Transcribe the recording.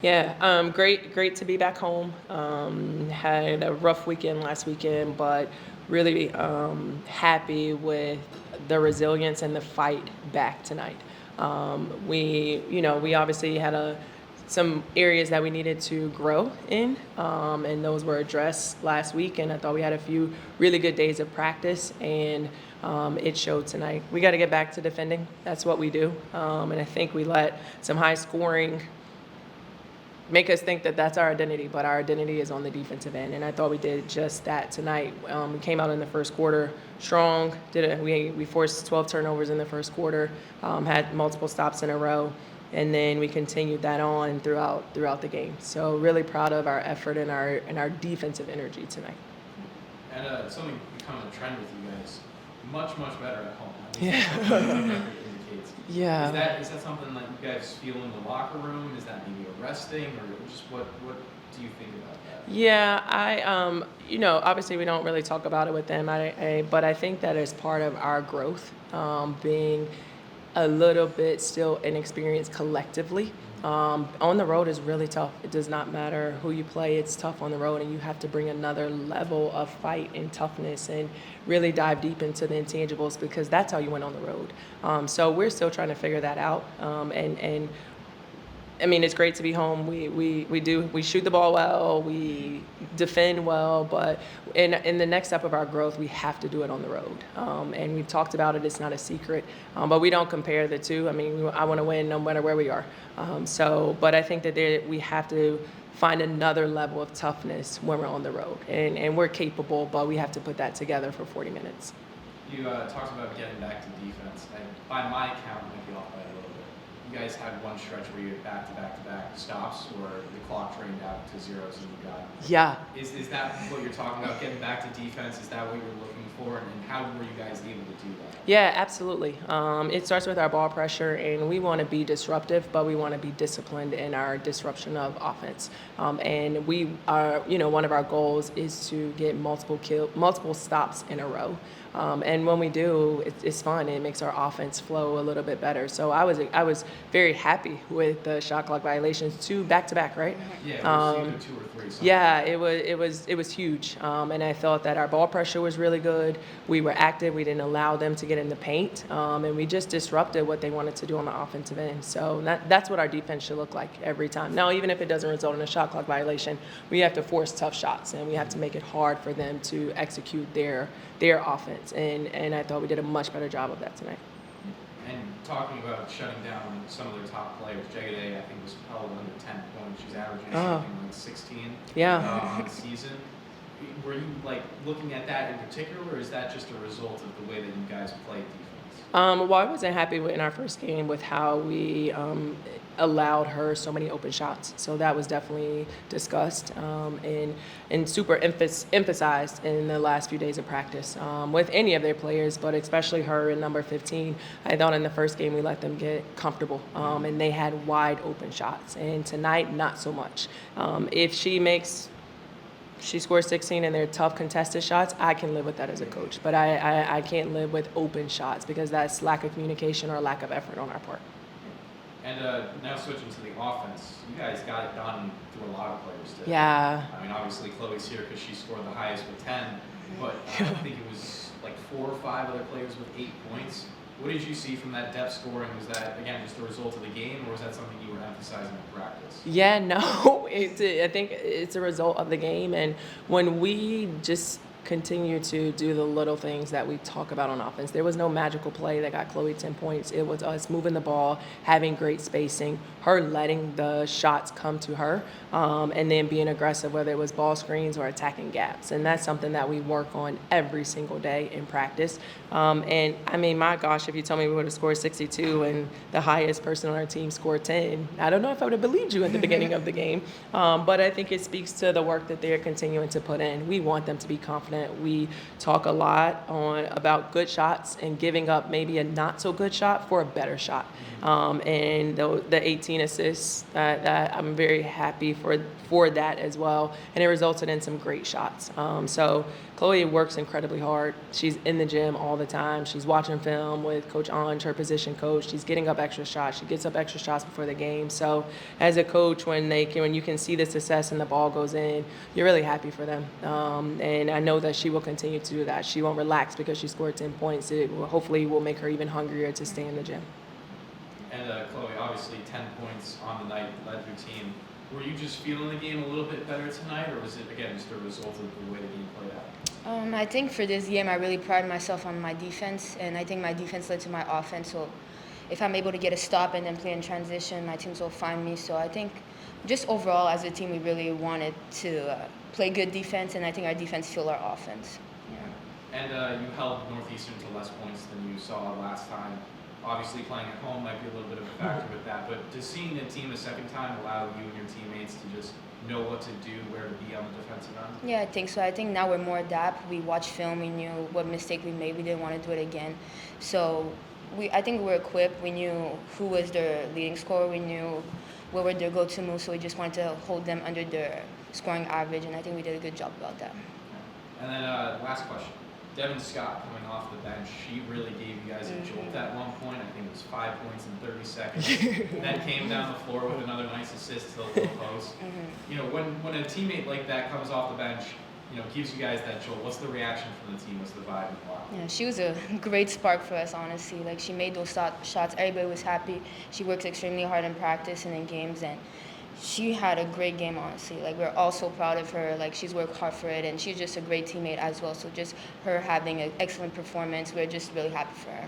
Yeah, great to be back home. Had a rough weekend last weekend, but really happy with the resilience and the fight back tonight. We obviously had some areas that we needed to grow in, and those were addressed last week. And I thought we had a few really good days of practice, and it showed tonight. We got to get back to defending. That's what we do, and I think we let some high scoring make us think that that's our identity, but our identity is on the defensive end. And I thought we did just that tonight. We came out in the first quarter strong. We forced 12 turnovers in the first quarter, had multiple stops in a row, and then we continued that on throughout the game. So really proud of our effort and our defensive energy tonight. And something becoming a trend with you guys, much better at home. Yeah. Indicates. Yeah. Is that something that you guys feel in the locker room? Is that maybe a resting, or just what do you think about that? Yeah, obviously we don't really talk about it with them, but I think that is part of our growth, being a little bit still inexperienced collectively. On the road is really tough. It does not matter who you play. It's tough on the road, and you have to bring another level of fight and toughness and really dive deep into the intangibles, because that's how you win on the road. So we're still trying to figure that out. And I mean, it's great to be home. We shoot the ball well, we defend well, but in the next step of our growth, we have to do it on the road. And we've talked about it. It's not a secret, but we don't compare the two. I mean, I want to win no matter where we are. But I think that we have to find another level of toughness when we're on the road, and we're capable, but we have to put that together for 40 minutes. You talked about getting back to defense, and by my count, might be off by a little bit. You guys had one stretch where you had back-to-back stops where the clock drained out to zeros and you got. Yeah. Is that what you're talking about, getting back to defense? Is that what you're looking for? And how were you guys able to do that? Yeah, absolutely. It starts with our ball pressure, and we want to be disruptive, but we want to be disciplined in our disruption of offense. And we are, one of our goals is to get multiple stops in a row. And when we do, it's fun. It makes our offense flow a little bit better. So I was very happy with the shot clock violations, 2 back-to-back, right? Yeah, it was either 2 or 3. Yeah, it was huge. And I felt that our ball pressure was really good. We were active. We didn't allow them to get in the paint, and we just disrupted what they wanted to do on the offensive end. So that's what our defense should look like every time. Now, even if it doesn't result in a shot clock violation, we have to force tough shots, and we have to make it hard for them to execute their offense. And I thought we did a much better job of that tonight. And talking about shutting down some of their top players, Jagade, I think, was held under 10 points. She's averaging something like 16 on the season. Were you looking at that in particular, or is that just a result of the way that you guys played defense? Well, I wasn't happy in our first game with how we allowed her so many open shots. So that was definitely discussed and super emphasized in the last few days of practice with any of their players, but especially her in number 15. I thought in the first game we let them get comfortable, and they had wide open shots. And tonight, not so much. If she scores 16 and they're tough contested shots, I can live with that as a coach. But I can't live with open shots, because that's lack of communication or lack of effort on our part. And now switching to the offense, you guys got it done through a lot of players today. Yeah. I mean, obviously Chloe's here because she scored the highest with 10, but I think it was 4 or 5 other players with 8 points. What did you see from that depth scoring? Was that, again, just a result of the game, or was that something you were emphasizing in practice? Yeah, no, I think it's a result of the game. And when we just continue to do the little things that we talk about on offense, there was no magical play that got Chloe 10 points. It was us moving the ball, having great spacing, her letting the shots come to her, and then being aggressive, whether it was ball screens or attacking gaps. And that's something that we work on every single day in practice. And I mean, my gosh, if you told me we would have scored 62 and the highest person on our team scored 10, I don't know if I would have believed you at the beginning of the game. But I think it speaks to the work that they're continuing to put in. We want them to be confident confident. We talk a lot about good shots and giving up maybe a not so good shot for a better shot. And the 18 assists, that I'm very happy for that as well. And it resulted in some great shots. So Chloe works incredibly hard. She's in the gym all the time. She's watching film with Coach Ange, her position coach. She's getting up extra shots. She gets up extra shots before the game. So as a coach, when you can see the success and the ball goes in, you're really happy for them. And I know that she will continue to do that. She won't relax because she scored 10 points. It hopefully will make her even hungrier to stay in the gym. And Chloe, obviously 10 points on the night, led your team. Were you just feeling the game a little bit better tonight, or was it, again, just a result of the way the game played out? I think for this game, I really pride myself on my defense, and I think my defense led to my offense. So if I'm able to get a stop and then play in transition, my teams will find me. So I think just overall as a team, we really wanted to play good defense, and I think our defense fueled our offense. Yeah. And you held Northeastern to less points than you saw last time. Obviously, playing at home might be a little bit of a factor with that, but does seeing a team a second time allow you and your teammates to just know what to do, where to be on the defensive end? Yeah, I think so. I think now we're more adept. We watched film. We knew what mistake we made. We didn't want to do it again. So I think we were equipped. We knew who was their leading scorer. We knew what were their go-to moves, so we just wanted to hold them under their scoring average, and I think we did a good job about that. And then last question. Devin Scott coming off the bench, she really gave you guys a jolt at one point. I think it was 5 points in 30 seconds. Then came down the floor with another nice assist to the low post. You know, when a teammate like that comes off the bench, you know, gives you guys that jolt, what's the reaction from the team? What's the vibe and wow? Yeah, she was a great spark for us, honestly. Like, she made those shots. Everybody was happy. She works extremely hard in practice and in games, and she had a great game, honestly. Like, we're all so proud of her. Like, she's worked hard for it, and she's just a great teammate as well. So just her having an excellent performance, we're just really happy for her.